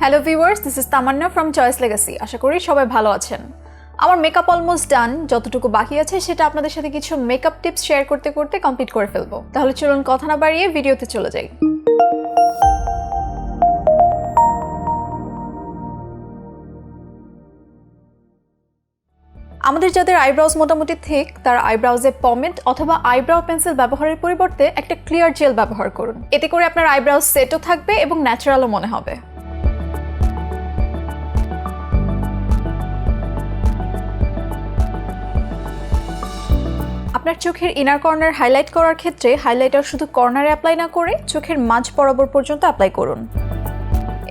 Hello viewers, this is Tamanna from Choice Legacy. আশা করি সবাই ভালো আছেন। আমার মেকআপ অলমোস্ট ডান, যতটুকু বাকি আছে সেটা আপনাদের সাথে কিছু মেকআপ টিপস শেয়ার করতে করতে কমপ্লিট করে ফেলবো। তাহলে চলুন কথা না বাড়িয়ে ভিডিওতে চলে যাই। আমাদের যাদের আইব্রাউজ মোটামুটি থিক, তার আইব্রাউজে পমেড অথবা আইব্রাউ পেন্সিল ব্যবহারের পরিবর্তে একটা ক্লিয়ার জেল ব্যবহার করুন। এতে করে আপনার আইব্রাউজ সেটও থাকবে এবং ন্যাচারালও মনে হবে। আপনার চোখের ইনার কর্নার হাইলাইট করার ক্ষেত্রে হাইলাইটার শুধু কর্নারে অ্যাপ্লাই না করে চোখের মাঝ বরাবর পর্যন্ত অ্যাপ্লাই করুন।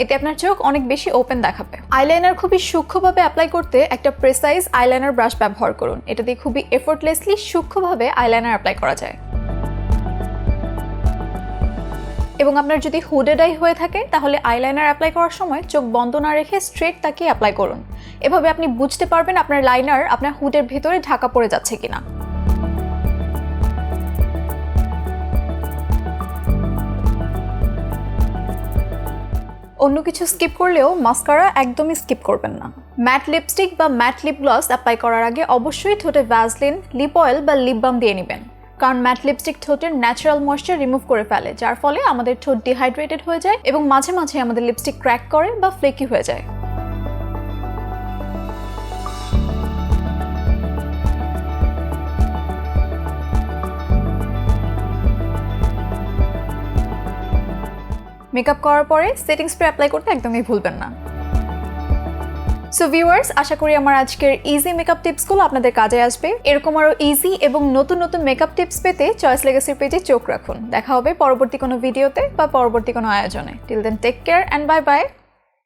এতে আপনার চোখ অনেক বেশি ওপেন দেখাবে। আইলাইনার খুবই সূক্ষ্মভাবে অ্যাপ্লাই করতে একটা প্রেসাইজ আইলাইনার ব্রাশ ব্যবহার করুন। এটা দিয়ে খুবই এফোর্টলেসলি সূক্ষ্মভাবে আইলাইনার অ্যাপ্লাই করা যায়। এবং আপনার যদি হুডেড আই হয়ে থাকে তাহলে আইলাইনার অ্যাপ্লাই করার সময় চোখ বন্ধ না রেখে স্ট্রেট তাকিয়ে অ্যাপ্লাই করুন। এভাবে আপনি বুঝতে পারবেন আপনার লাইনার আপনার হুডের ভেতরে ঢাকা পড়ে যাচ্ছে কিনা। অন্য কিছু স্কিপ করলেও মাস্কারা একদমই স্কিপ করবেন না। ম্যাট লিপস্টিক বা ম্যাট লিপ গ্লস অ্যাপ্লাই করার আগে অবশ্যই ঠোঁটে ভ্যাসলিন, লিপ অয়েল বা লিপ বাম দিয়ে নেবেন, কারণ ম্যাট লিপস্টিক ঠোঁটের ন্যাচারাল ময়েশ্চার রিমুভ করে ফেলে, যার ফলে আমাদের ঠোঁট ডিহাইড্রেটেড হয়ে যায় এবং মাঝে মাঝে আমাদের লিপস্টিক ক্র্যাক করে বা ফ্লেকি হয়ে যায়। মেকআপ করার পরে সেটিং স্প্রে অ্যাপ্লাই করতে একদমই ভুলবেন না। সো ভিউয়ার্স, আশা করি আমার আজকের ইজি মেকআপ টিপসগুলো আপনাদের কাজে আসবে। এরকম আরও ইজি এবং নতুন নতুন মেকআপ টিপস পেতে চয়েস লেগাসির পেজে চোখ রাখুন। দেখা হবে পরবর্তী কোনো ভিডিওতে বা পরবর্তী কোনো আয়োজনে। Till then take care and bye by.